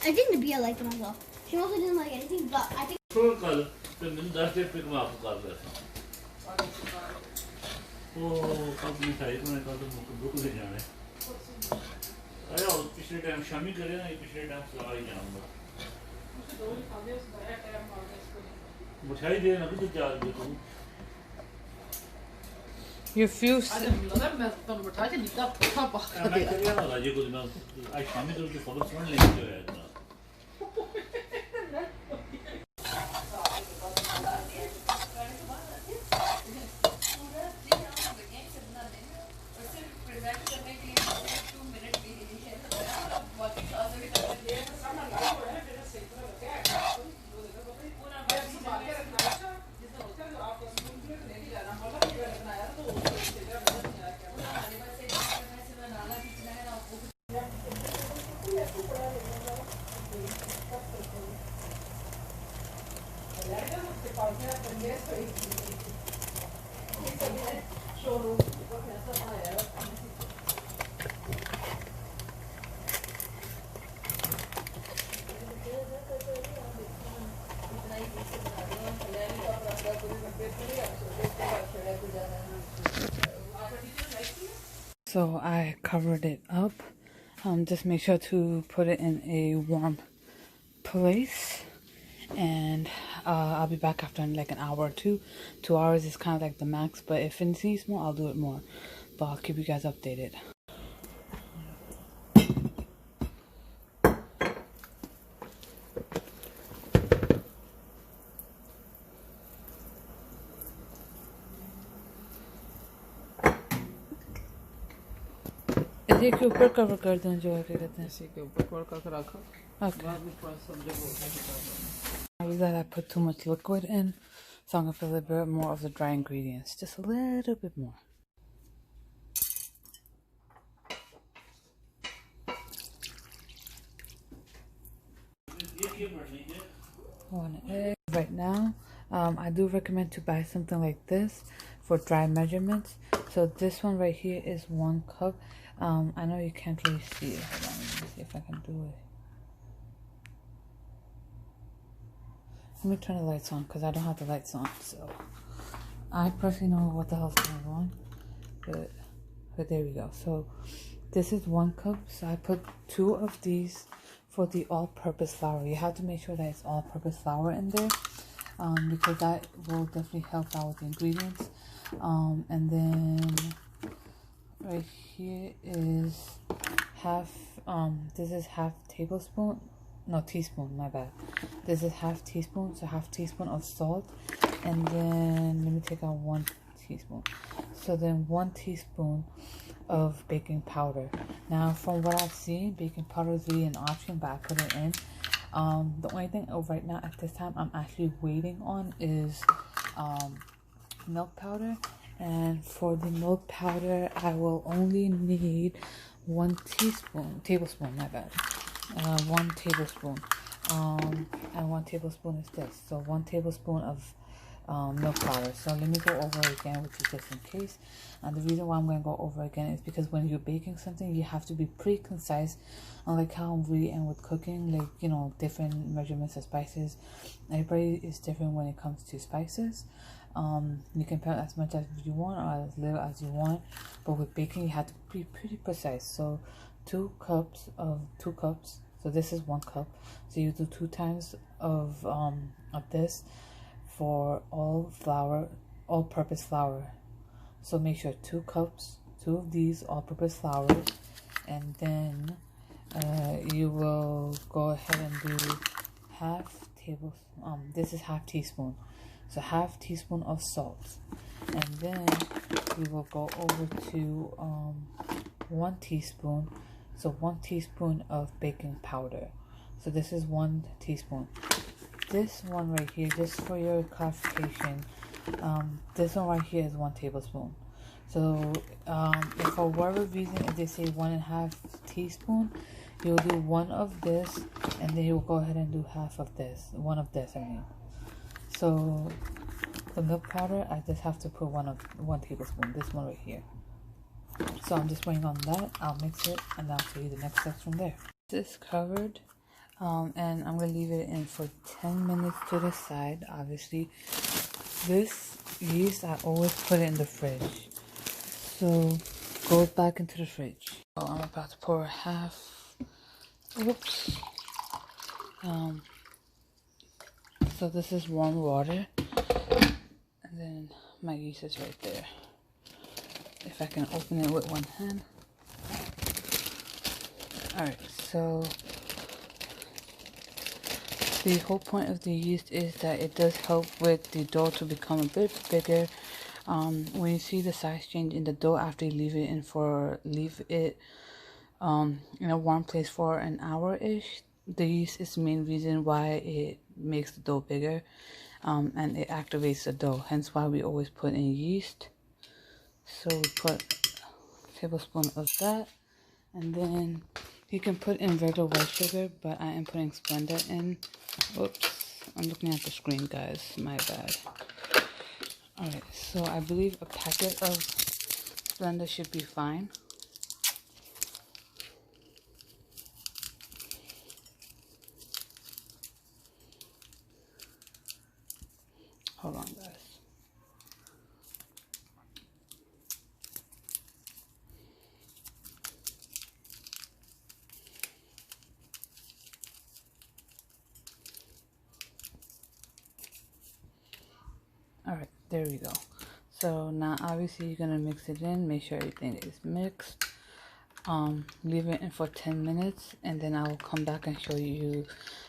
I think Nabia liked them as well. She also didn't like anything, but I think. पिछले time Shami करे ना पिछले time सलाह ही जाऊंगा मिठाई दे ना कुछ चार दे तू You fuse. मैं करिया ना राजी को मैं आज शामी को जो खबर सुन लेंगे जो है So I covered it up. Just make sure to put it in a warm place. And I'll be back after in like an hour or two. 2 hours is kind of like the max, but if it needs more, I'll do it more. But I'll keep you guys updated. इसी के ऊपर cover कर दूं जो क्या कहते हैं इसी के ऊपर कवर करके रखो Now that I put too much liquid in, so I'm gonna put a little bit more of the dry ingredients, just a little bit more. One egg. Right now, I do recommend to buy something like this for dry measurements. So this one right here is 1 cup. I know you can't really see it. Hold on, let me see if I can do it. Let me turn the lights on because I don't have the lights on. So I personally know what the hell's going on. But there we go. So this is 1 cup. So I put 2 of these for the all-purpose flour. You have to make sure that it's all-purpose flour in there, because that will definitely help out with the ingredients. And then right here is half. This is half tablespoon. No, teaspoon. My bad. This is half teaspoon. So half teaspoon of salt, and then let me take out 1 teaspoon. So then 1 teaspoon of baking powder. Now, from what I've seen, baking powder is really an option, but I put it in. The only thing right now at this time I'm actually waiting on is milk powder. And for the milk powder, I will only need 1 tablespoon, my bad. 1 tablespoon. And 1 tablespoon is this. So 1 tablespoon of milk powder. So let me go over again with you just in case. And the reason why I'm going to go over again is because when you're baking something, you have to be pretty concise. Unlike how I'm really am with cooking, like, you know, different measurements of spices. Everybody is different when it comes to spices. You can put as much as you want or as little as you want, but with baking you have to be pretty precise. So 2 cups. So this is 1 cup. So you do 2 times of this for all-purpose flour. So make sure 2 cups, 2 of these all-purpose flour, and then you will go ahead and do this is half teaspoon. So half teaspoon of salt, and then we will go over to 1 teaspoon. So 1 teaspoon of baking powder. So this is 1 teaspoon. This one right here, just for your clarification, this one right here is 1 tablespoon. So if for whatever reason, if they say 1.5 teaspoon, you will do 1 of this, and then you will go ahead and do half of this, 1 of this, I mean. So the milk powder, I just have to put 1 tablespoon, this one right here. So I'm just waiting on that. I'll mix it and I'll show you the next steps from there. This is covered. And I'm gonna leave it in for 10 minutes to the side. Obviously, this yeast I always put it in the fridge, so goes back into the fridge. So I'm about to pour half. Oops. So this is warm water, and then my yeast is right there. If I can open it with one hand. Alright, so the whole point of the yeast is that it does help with the dough to become a bit bigger. When you see the size change in the dough after you leave it in a warm place for an hour-ish, the yeast is the main reason why it makes the dough bigger, and it activates the dough. Hence why we always put in yeast. So we put a tablespoon of that, and then you can put in regular white sugar, but I am putting Splenda in. Oops, I'm looking at the screen, guys. My bad. Alright, so I believe a packet of Splenda should be fine. Hold on, guys. Alright, there we go. So now obviously you're gonna mix it in, make sure everything is mixed. Leave it in for 10 minutes, and then I will come back and show you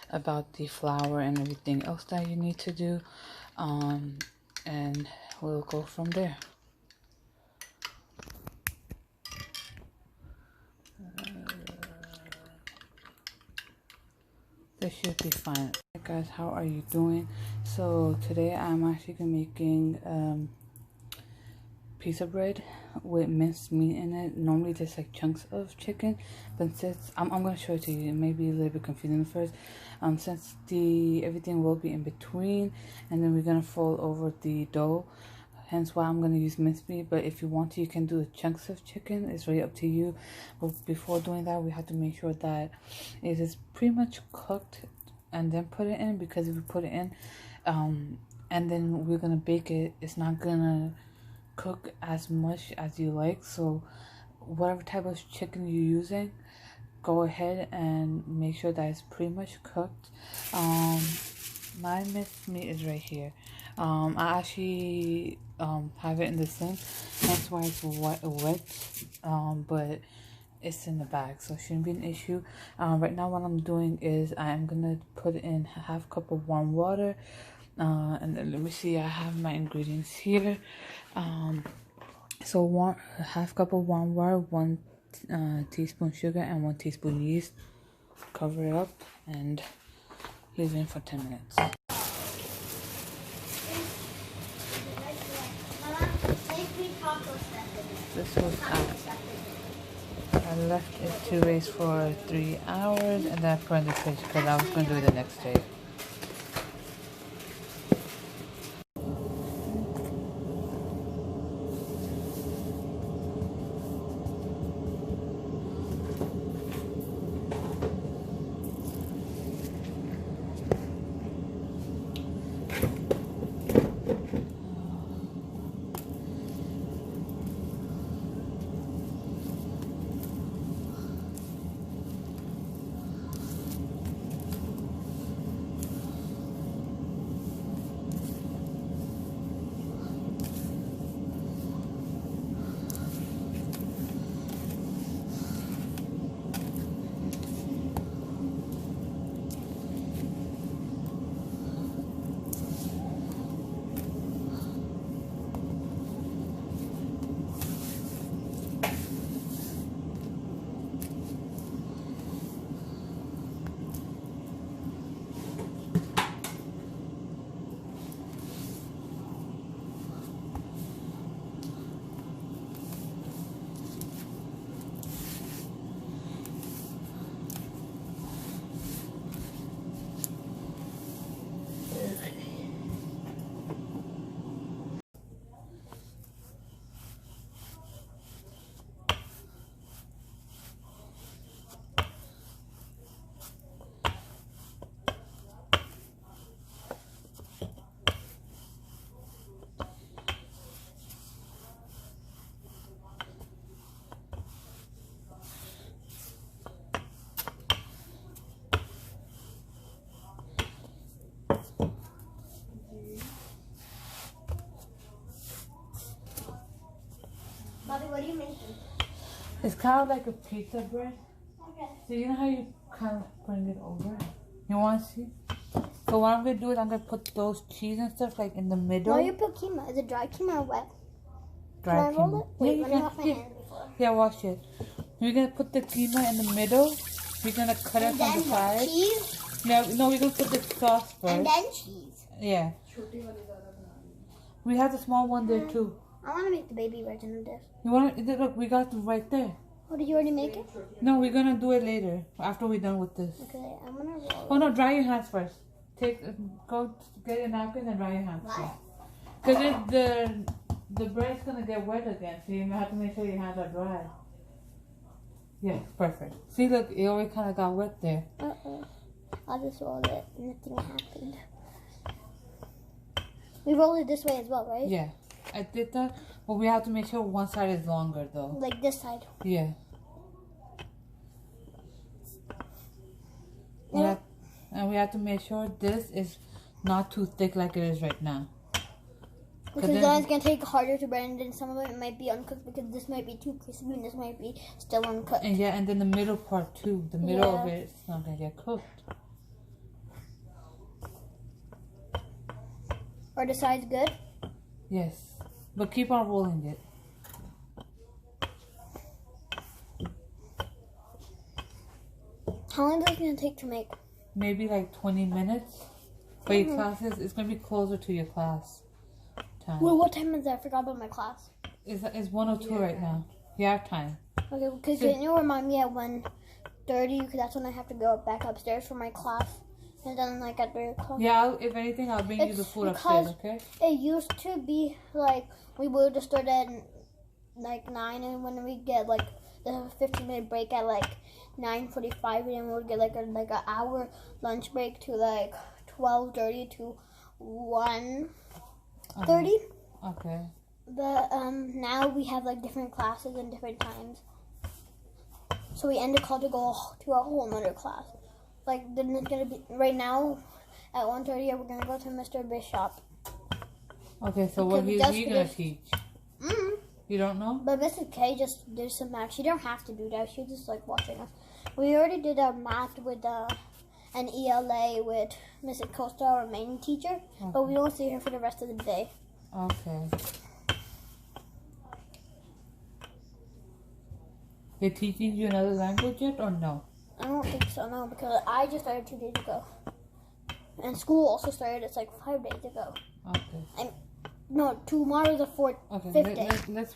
about the flour and everything else that you need to do. And we'll go from there. This should be fine. Hey guys, how are you doing? So today I'm actually making pizza bread with minced meat in it. Normally there's like chunks of chicken, but since I'm gonna show it to you, it may be a little bit confusing at first. Since everything will be in between, and then we're gonna fold over the dough, hence why I'm gonna use minced meat. But if you want to, you can do the chunks of chicken. It's really up to you. But before doing that, we have to make sure that it is pretty much cooked and then put it in, because if we put it in and then we're gonna bake it, it's not gonna cook as much as you like. So whatever type of chicken you're using, go ahead and make sure that it's pretty much cooked. My minced meat is right here. I actually have it in the sink, that's why it's wet, but it's in the bag, so it shouldn't be an issue. Right now what I'm doing is I am gonna put in half cup of warm water, and then let me see, I have my ingredients here. So half cup of warm water, 1 teaspoon sugar, and 1 teaspoon yeast. Cover it up and leave it in for 10 minutes. This was I left it to raise for 3 hours, and then I put it in the fridge because I was going to do it the next day. It's kind of like a pizza bread. Okay. So you know how you kind of bring it over? You want to see? So what I'm going to do is I'm going to put those cheese and stuff like in the middle. Why you put keema? Is it dry keema or wet? Dry Can I roll keema. it? Wait, Yeah, let you me can. wash my hands before. Yeah, wash it. We're going to put the keema in the middle. We're going to cut it And from the then what? side. Cheese? No, we're going to put the sauce first. And then cheese. Yeah. We have the small one there too. I want to make the baby version of this. You want to? Look, we got it right there. Oh, did you already make it? No, we're going to do it later after we're done with this. Okay, I'm going to roll Oh no, dry your hands first. Go get a napkin and dry your hands first. Because the bread's gonna get wet again, so you have to make sure your hands are dry. Yes, perfect. See, look, it already kind of got wet there. I'll just roll it. Nothing happened. We roll it this way as well, right? Yeah, I did that, but we have to make sure one side is longer though. Like this side. Yeah. Yeah. And we have to make sure this is not too thick like it is right now. Because then it's going to take harder to bread, and then some of it might be uncooked because this might be too crispy and this might be still uncooked. And yeah, and then the middle part too. The middle of it is not going to get cooked. Are the sides good? Yes. But keep on rolling it. How long is it going to take to make? Maybe like 20 minutes. But your classes, it's going to be closer to your class time. Well, what time is it? I forgot about my class. It's 1:02 right now. You have time. Okay, because can you remind me at 1:30? Because that's when I have to go back upstairs for my class. And then like at 3 o'clock. Yeah, if anything, I'll bring you the food upstairs, okay? It used to be like we would just start at like 9, and when we get like the 15-minute break at like 9:45, and then we'll get like an hour lunch break to like 12:30 to 1:30. Okay. But now we have like different classes and different times. So we end the call to go to a whole nother class. Like then it's gonna be right now at 1:30. We're gonna go to Mr. Bishop. Okay, so what are you gonna teach? You don't know? But Mrs. K just did some math. She don't have to do that. She's just like watching us. We already did our math with an ELA with Mrs. Costa, our main teacher. Okay. But we won't see her for the rest of the day. Okay. They're teaching you another language yet or no? I don't think so, no, because I just started 2 days ago. And school also started, it's like 5 days ago. Okay. No, tomorrow's the 5th day. Let's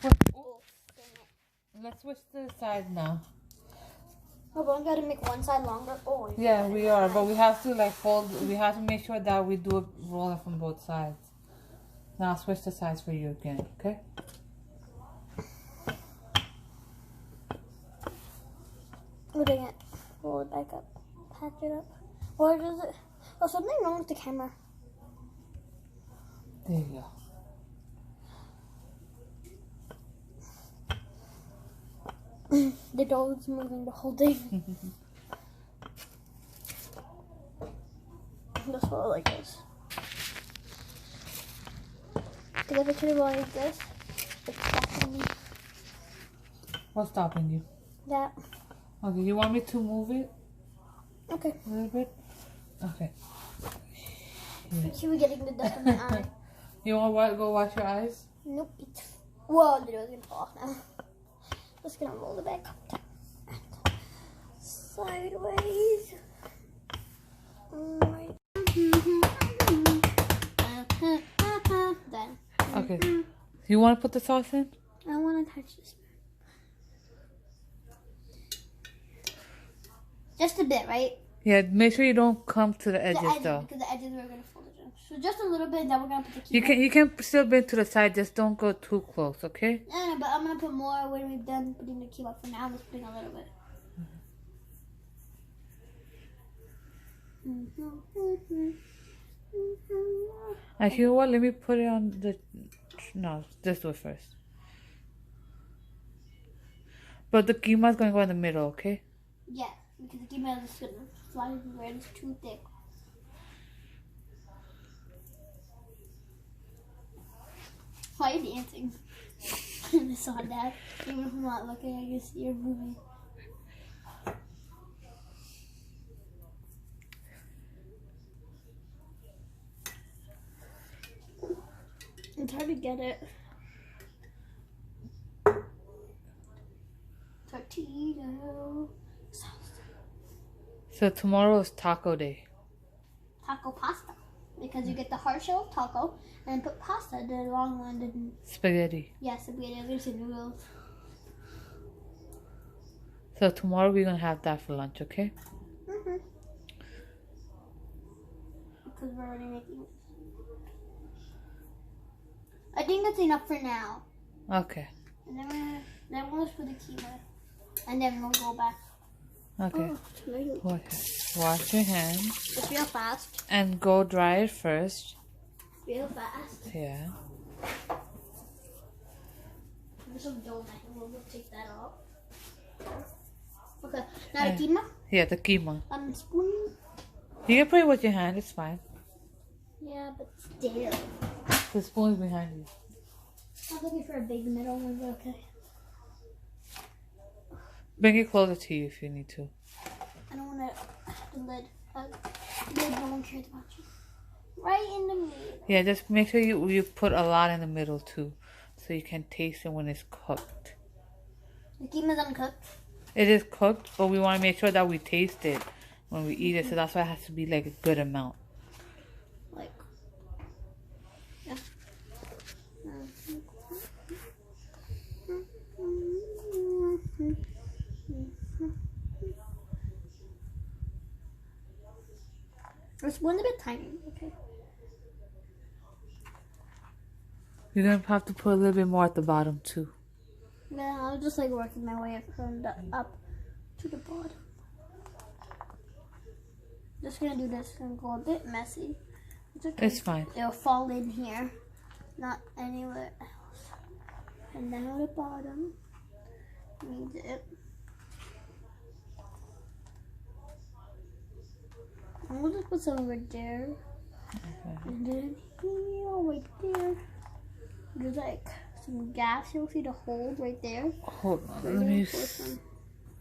switch the side now. Oh, but we gotta make one side longer. Oh, Yeah, we are, but we have to like fold. We have to make sure that we do it rolling from both sides. Now I'll switch the sides for you again, okay? We're doing it. Roll it back up. Patch it up. Or does it? Oh, something wrong with the camera. There you go. The dog's moving the whole thing. Just hold it like this. Because if I turn it like this, it's stopping me. What's stopping you? That. Okay, you want me to move it Okay. a little bit? Okay. She was getting the dust on my eye. You want to go wash your eyes? Nope. Whoa, the door's gonna fall off now. Just gonna roll it back up. Sideways. Right. Done. Okay. You want to put the sauce in? I want to touch this. Just a bit, right? Yeah, make sure you don't come to the edges, The edges, though. because the edges we're gonna fold it in. So just a little bit. Then we're gonna put the key. You can still bend to the side, just don't go too close, okay? No, but I'm gonna put more when we've done putting the key up. For now, I'm just putting a little bit. Actually, you know what? Let me put it on the... No, just do it first. But the keema is going to go in the middle, okay? Yeah, because the keema is just gonna fly everywhere. It's too thick. Why are you dancing? I saw that. Even if I'm not looking, I can see you're moving. It's hard to get it. Tortilla. So tomorrow is taco day. Taco pasta. Because you get the hard shell taco and put pasta, the long one. And Spaghetti. yeah, spaghetti. There's the noodles. So tomorrow we're gonna have that for lunch, okay? Mhm. Because we're already making it. I think that's enough for now. Okay. And then we'll just put the keema. And then we'll go back. Okay. Oh, tomato. Wash your hands. It's real fast. And go dry it first. Real fast. Yeah. There's some dough. We'll take that off. Okay. Now the keema. Yeah, the keema. Spoon. You can put it with your hand, it's fine. Yeah, but still. The spoon's behind you. I'm looking for a big middle one, but okay. Bring it closer to you if you need to. I don't want the lid. Lid, no one cares about you. Right in the middle. Yeah, just make sure you put a lot in the middle too, so you can taste it when it's cooked. The keema's uncooked. It is cooked, but we want to make sure that we taste it when we eat it, so that's why it has to be like a good amount. Like, yeah. This one's a bit tiny, okay. You're gonna have to put a little bit more at the bottom too. Yeah, I was just like working my way from the up to the bottom. Just gonna do this. It's gonna go a bit messy. It's okay. It's fine. It'll fall in here, not anywhere else. And now the bottom needs it. I'm gonna just put some right there. Okay. And then here, right there. There's like some gas. You'll see the hole right there. Hold on, We're let gonna me put some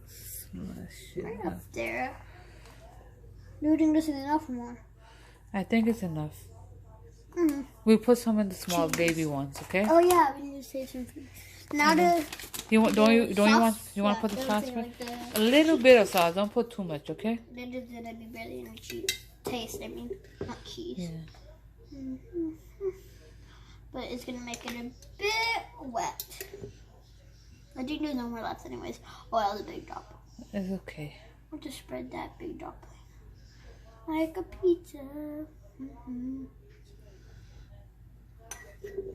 smash right it. up there. Do you think this is enough or more? I think it's enough. Mm-hmm. We put some in the small baby ones, okay? Oh yeah, we need to save some food. Now the You want? Don't you want to put the sauce? A little bit of sauce. Don't put too much, okay? Then there's gonna be barely any cheese. Taste, I mean, not cheese. Yeah. Mm-hmm. But it's gonna make it a bit wet. I think there's no more left anyways. Oh, that was a big drop. It's okay. I'll just spread that big drop like a pizza. Mm-hmm.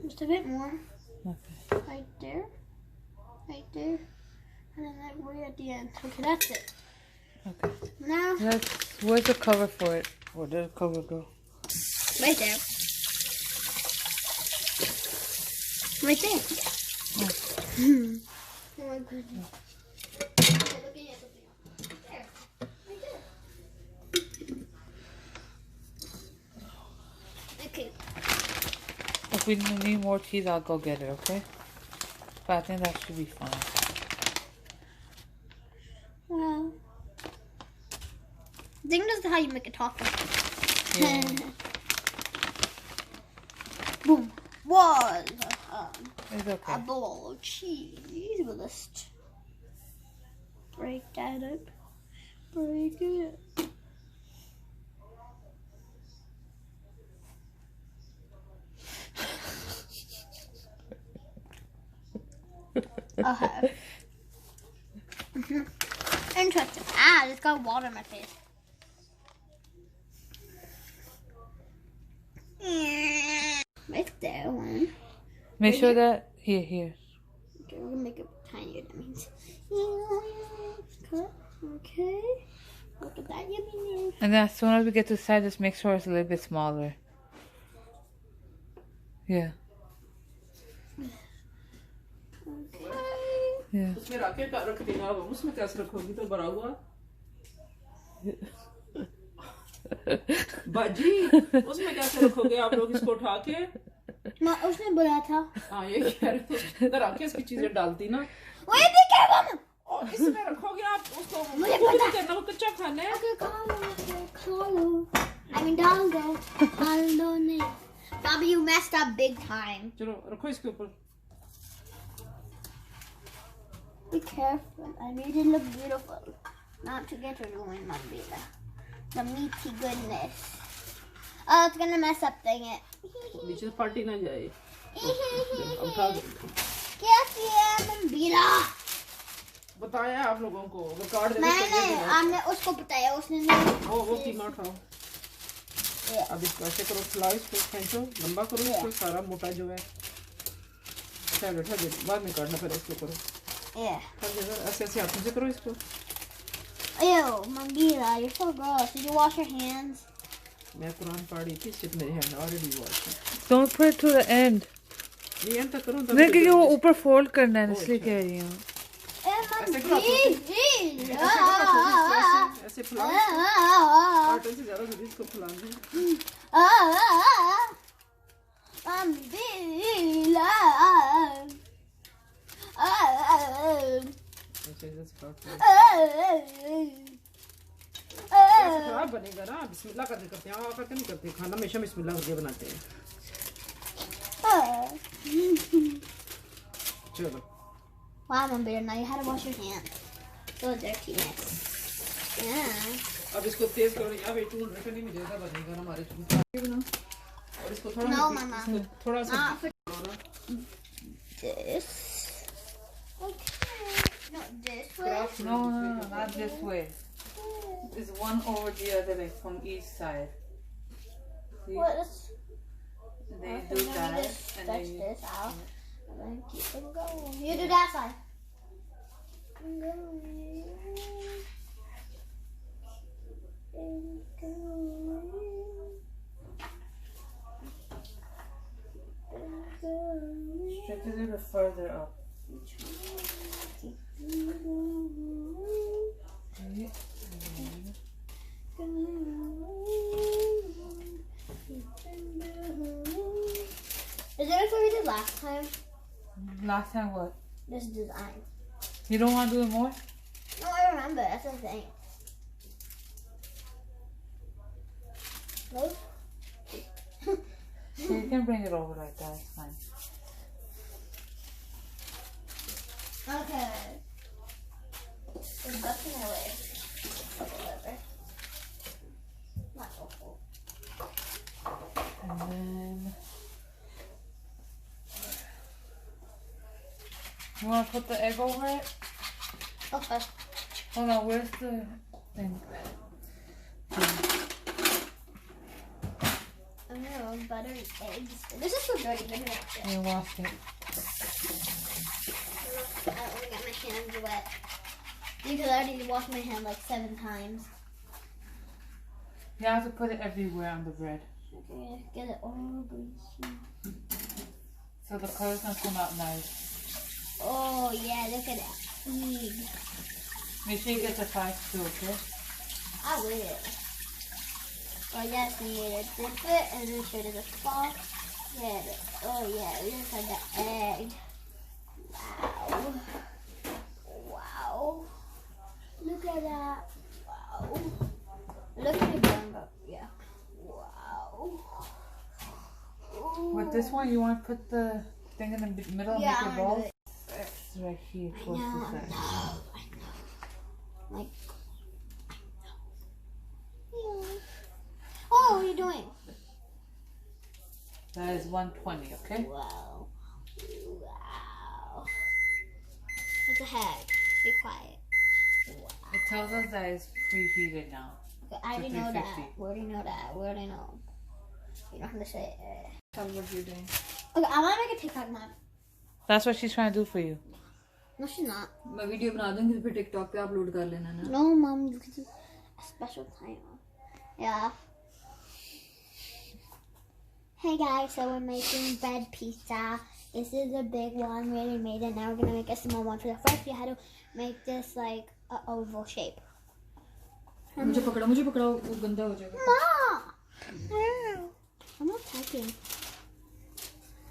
Just a bit more. Okay. Right there. Right there. And then that way at the end. Okay, that's it. Okay. Now, Where's the cover for it? Where did the cover go? right there. Right there. Oh. Oh my goodness. Okay, looking at something else. There. Right there. Okay. If we need more cheese, I'll go get it, okay? But I think that should be fine. Well, I think this is how you make a taco. Yeah. Boom. Was It's okay. a bowl of cheese. We'll just break that up. Break it up. Okay. Interesting. Ah, I just got water in my face. Right there, one. Make Right sure here? that here. Okay, we're gonna make it tinier. That means. Cut. Okay. Look at that yummy. And then as soon as we get to the side, just make sure it's a little bit smaller. Yeah. Okay. Yeah. उसमें rocket रख देना अब उसमें कैसे रखोगी तो भरा हुआ बाजी उसमें कैसे रखोगे आप लोग इसको उठा के माँ उसने बोला था। हाँ ये कह रहे थे अगर आके इसकी चीजें डालती ना Wait, be careful! और इसमें रखोगे आप उसको मुझे कुछ पता। नहीं करना वो कच्चा खाना है Okay, call I mean, Dalgo. नहीं. Bobby, you messed up big time. चलो रखो इसके ऊपर Be careful. I made it look beautiful. Not to get ruined, Mambila. The meaty goodness. Oh, it's gonna mess up, dang it. नीचे से party ना जाए उठा दो क्या किया Mambila? बताया आप लोगों को वो कार्ड दे मैंने आपने उसको बताया उसने नहीं वो कीमा उठाओ अब इसको ऐसे करो फुलाओ इसको खींचो लंबा करो इसको सारा मोटा जो है चलो उठा दे बाद में काटना फिर इसको करो ऐसे ऐसे हाथों से करो इसको Ew, Mambila, you're so gross. Did you wash your hands? मैं कुरान पढ़ रही थी सिर्फ मेरे hand already wash Don't put it to the end. ये एंड तक करो नहीं क्योंकि वो ऊपर फोल्ड करना है इसलिए कह रही हूँ. ऐसे करो ऐसे फुलाओ कार्टन से ज्यादा जल्दी इसको फुलाना है Mambila. ऐसे खराब बनेगा ना बिस्मिल्लाह करके करते हैं करके नहीं करते खाना हमेशा बिस्मिल्लाह करके बनाते हैं चलो Wow, Mambila, now you had to wash your hands. So dirtiness. Yeah. अब इसको तेज करो या वे टूल रखने नहीं मिलेगा बनेगा ना हमारे टूल और इसको थोड़ा No, Mama. थोड़ा सा Not for this. Okay. No, this way. No, not this way. It's one over the other, like from each side. See? What is? They Okay, do let me that, just and stretch then this out. And then keep it going. You do that side. stretch it a little further up. See? Is that what we did last time? Last time what? This design. You don't want to do it more? No, I remember. That's the thing. Nope. So you can bring it over like that. It's fine. Okay. It's ducking away. Whatever. Not awful. And then you want to put the egg over it? Okay. Hold on, where's the thing? I know, buttery eggs. This is so dirty. Let me wash it. You wash it. I only got my hands wet. Because I already washed my hand like 7 times. You have to put it everywhere on the bread. Okay, get it all greasy. So the color's gonna come out nice. Oh yeah, look at that. Make sure you get the sides too, okay? I will. Oh yes, we need to dip it and then show it as a spot. Yeah. Oh yeah, look at the egg. Wow. Wow. Look at that. Wow. Look at the bumbo. Yeah. Wow. Ooh. With this one, you want to put the thing in the middle and Yeah, make I'm your gonna balls? do it. It's right here, I close know, to I that. know. Like. Oh, what are you doing? That is 120, okay? Wow. Wow. What the heck? Be quiet. Wow. It tells us that it's preheated now. I already So know that. 350. We already know that. We already know. You don't have to say it. Tell me what you're doing. Okay, I want to make a TikTok now. That's what she's trying to do for you. No, she's not. मैं video बना दूंगी फिर TikTok पे upload कर लेना ना No, Mom. This is a special time. Yeah. Hey guys, so we're making bread pizza. This is a big one. We already made it. Now we're gonna make a small one. For the first, we had to make this like an oval shape. मुझे पकड़ा वो गंदा हो जाएगा Mom! I'm not typing.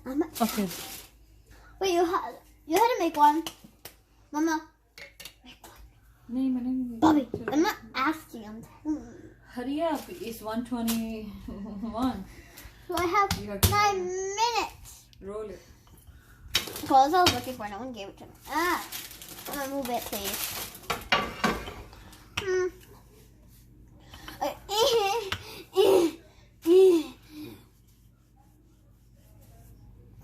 Okay. Wait, you had to make one, Mama. Bobby, I'm not asking. I'm telling you. Hurry up! It's 1:21. So I have 9 minutes. Roll it. Clothes I was looking for. No one gave it to me. I'm gonna move it, please.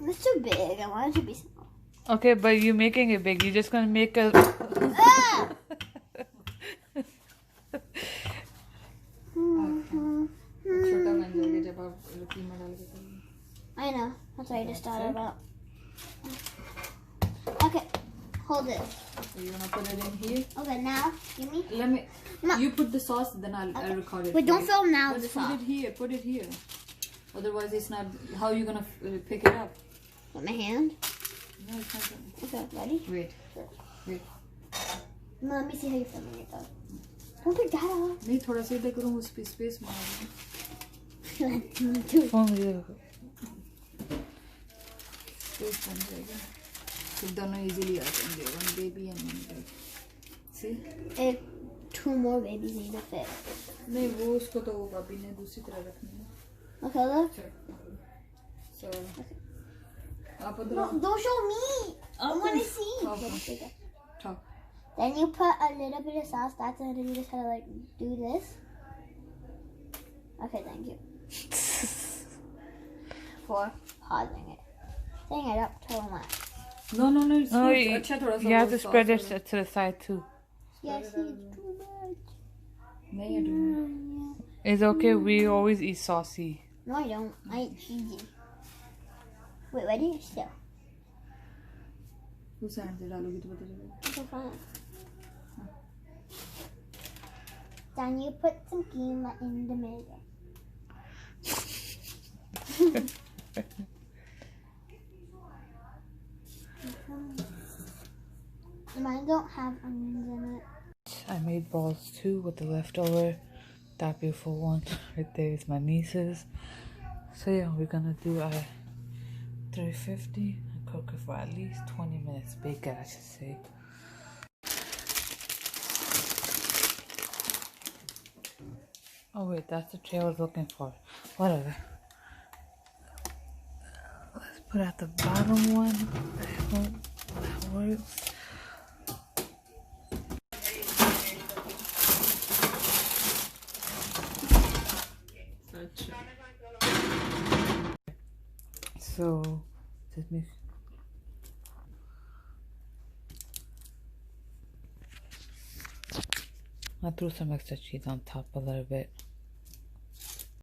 It's too big. I want it to be small. Okay, but you're making it big. You're just gonna make a. I know. That's what I just thought about. Okay, hold it. So you wanna put it in here? Okay, now give me. Let me. No. You put the sauce, then I'll record it. Wait, don't film now. Let's The put sauce. it here. Put it here. Otherwise, it's not. How are you gonna pick it up? With my hand. No, it's not. Okay, ready? Wait. Wait. No, let me see how you're filming it though. Don't pick that up. नहीं थोड़ा सा इधर करूँ उस पे space मार Phone space बन जाएगा फिर दोनों इजीली आ जाएंगे one baby and one baby see two more babies need to fit. नहीं वो उसको तो वो भाभी ने दूसरी तरह रखनी है Okay, look. so आप उधर No, don't show me. I want to see. Okay. Talk. Then you put a little bit of sauce. That's it. And you just gotta like do this. Okay, thank you. For pausing it. Setting it up to much. No, it's No, good. you, अच्छा थोड़ा सा you have वो to spread it sauce to the side too. Yes, it's too much. नहीं I don't. It's okay. We always eat saucy. No, I don't. I eat cheesy. Wait, ready? Still. उस hand से डालोगी तो पता चलेगा Okay, fine. Then you put some keema in the middle. Mine don't have onions in it. I made balls too with the leftover. That beautiful one right there is my niece's. So yeah, we're gonna do a 350 and cook it for at least 20 minutes. Bake it, I should say. Oh wait, that's the tray I was looking for. Whatever. Let's put out the bottom one. That works. So, just mix. I threw some extra cheese on top a little bit.